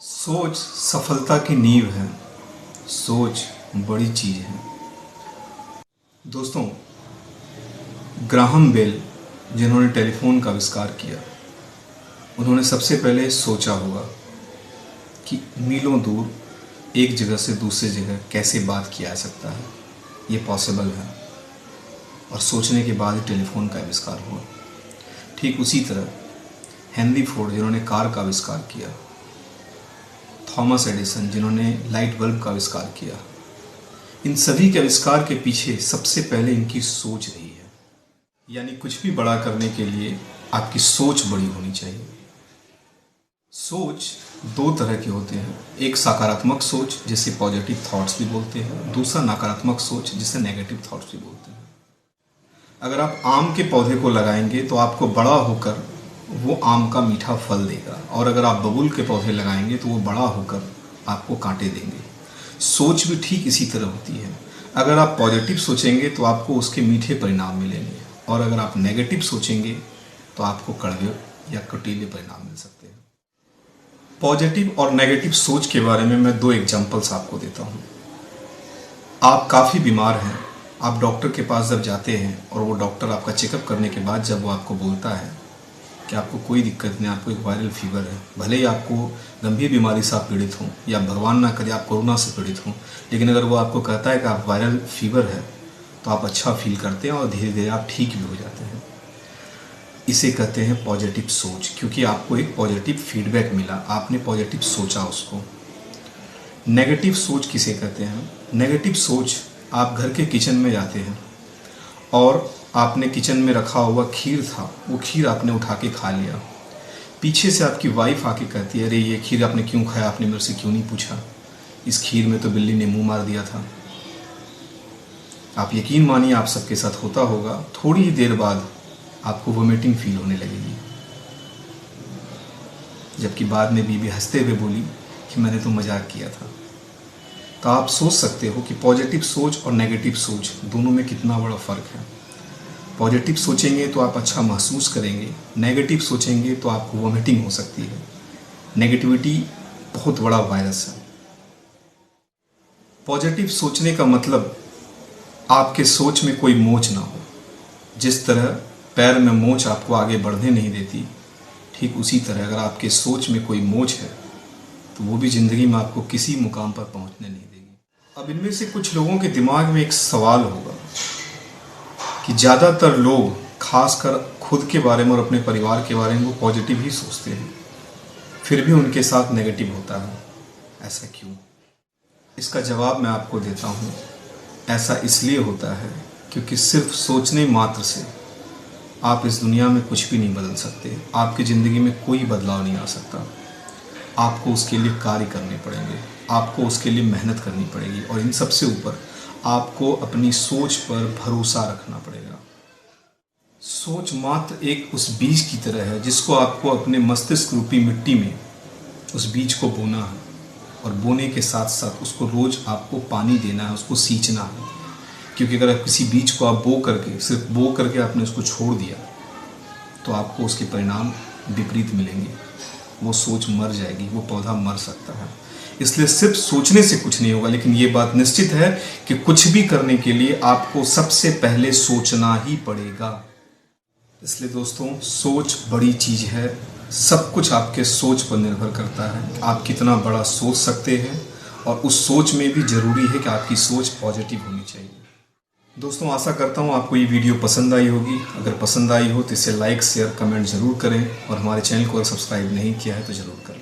सोच सफलता की नींव है। सोच बड़ी चीज़ है। दोस्तों, ग्राहम बेल जिन्होंने टेलीफोन का आविष्कार किया, उन्होंने सबसे पहले सोचा होगा कि मीलों दूर एक जगह से दूसरी जगह कैसे बात किया जा सकता है, ये पॉसिबल है। और सोचने के बाद ही टेलीफोन का आविष्कार हुआ। ठीक उसी तरह हेनरी फोर्ड जिन्होंने कार का आविष्कार किया, थॉमस एडिसन जिन्होंने लाइट बल्ब का आविष्कार किया, इन सभी के आविष्कार के पीछे सबसे पहले इनकी सोच रही है। यानी कुछ भी बड़ा करने के लिए आपकी सोच बड़ी होनी चाहिए। सोच दो तरह के होते हैं, एक सकारात्मक सोच जिसे पॉजिटिव थॉट्स भी बोलते हैं, दूसरा नकारात्मक सोच जिसे नेगेटिव थॉट्स भी बोलते हैं। अगर आप आम के पौधे को लगाएंगे तो आपको बड़ा होकर वो आम का मीठा फल देगा, और अगर आप बबूल के पौधे लगाएंगे तो वो बड़ा होकर आपको कांटे देंगे। सोच भी ठीक इसी तरह होती है। अगर आप पॉजिटिव सोचेंगे तो आपको उसके मीठे परिणाम मिलेंगे, और अगर आप नेगेटिव सोचेंगे तो आपको कड़वे या कटीले परिणाम मिल सकते हैं। पॉजिटिव और नेगेटिव सोच के बारे में मैं दो एग्जांपल्स आपको देता हूँ। आप काफ़ी बीमार हैं, आप डॉक्टर के पास जब जाते हैं और वो डॉक्टर आपका चेकअप करने के बाद जब वो आपको बोलता है कि आपको कोई दिक्कत नहीं, आपको एक वायरल फीवर है, भले ही आपको गंभीर बीमारी से आप पीड़ित हों या भगवान ना करे आप कोरोना से पीड़ित हों, लेकिन अगर वो आपको कहता है कि आप वायरल फीवर है तो आप अच्छा फील करते हैं और धीरे धीरे आप ठीक भी हो जाते हैं। इसे कहते हैं पॉजिटिव सोच, क्योंकि आपको एक पॉजिटिव फीडबैक मिला, आपने पॉजिटिव सोचा उसको। नेगेटिव सोच किसे कहते हैं? नेगेटिव सोच, आप घर के किचन में जाते हैं और आपने किचन में रखा हुआ खीर था, वो खीर आपने उठा के खा लिया। पीछे से आपकी वाइफ आके कहती है, अरे ये खीर आपने क्यों खाया, आपने मेरे से क्यों नहीं पूछा, इस खीर में तो बिल्ली ने मुंह मार दिया था। आप यकीन मानिए आप सबके साथ होता होगा, थोड़ी ही देर बाद आपको वोमिटिंग फील होने लगेगी, जबकि बाद में बीवी हंसते हुए बोली कि मैंने तो मजाक किया था। तो आप सोच सकते हो कि पॉजिटिव सोच और नेगेटिव सोच दोनों में कितना बड़ा फ़र्क है। पॉजिटिव सोचेंगे तो आप अच्छा महसूस करेंगे, नेगेटिव सोचेंगे तो आपको वोमिटिंग हो सकती है। नेगेटिविटी बहुत बड़ा वायरस है। पॉजिटिव सोचने का मतलब आपके सोच में कोई मोच ना हो। जिस तरह पैर में मोच आपको आगे बढ़ने नहीं देती, ठीक उसी तरह अगर आपके सोच में कोई मोच है तो वो भी ज़िंदगी में आपको किसी मुकाम पर पहुंचने नहीं देगी। अब इनमें से कुछ लोगों के दिमाग में एक सवाल होगा कि ज़्यादातर लोग खासकर खुद के बारे में और अपने परिवार के बारे में वो पॉजिटिव ही सोचते हैं, फिर भी उनके साथ नेगेटिव होता है। ऐसा क्यों? इसका जवाब मैं आपको देता हूँ। ऐसा इसलिए होता है क्योंकि सिर्फ सोचने मात्र से आप इस दुनिया में कुछ भी नहीं बदल सकते। आपकी ज़िंदगी में कोई बदलाव नहीं आ सकता। आपको उसके लिए कार्य करने पड़ेंगे, आपको उसके लिए मेहनत करनी पड़ेगी, और इन सबसे ऊपर आपको अपनी सोच पर भरोसा रखना पड़ेगा। सोच मात्र एक उस बीज की तरह है जिसको आपको अपने मस्तिष्क रूपी मिट्टी में उस बीज को बोना है, और बोने के साथ साथ उसको रोज़ आपको पानी देना है, उसको सींचना है। क्योंकि अगर किसी बीज को आप सिर्फ बो करके आपने उसको छोड़ दिया तो आपको उसके परिणाम विपरीत मिलेंगे। वो सोच मर जाएगी, वो पौधा मर सकता है। इसलिए सिर्फ सोचने से कुछ नहीं होगा, लेकिन ये बात निश्चित है कि कुछ भी करने के लिए आपको सबसे पहले सोचना ही पड़ेगा। इसलिए दोस्तों, सोच बड़ी चीज़ है। सब कुछ आपके सोच पर निर्भर करता है। आप कितना बड़ा सोच सकते हैं, और उस सोच में भी ज़रूरी है कि आपकी सोच पॉजिटिव होनी चाहिए। दोस्तों, आशा करता हूँ आपको ये वीडियो पसंद आई होगी। अगर पसंद आई हो तो इसे लाइक, शेयर, कमेंट ज़रूर करें, और हमारे चैनल को अगर सब्सक्राइब नहीं किया है तो ज़रूर करें।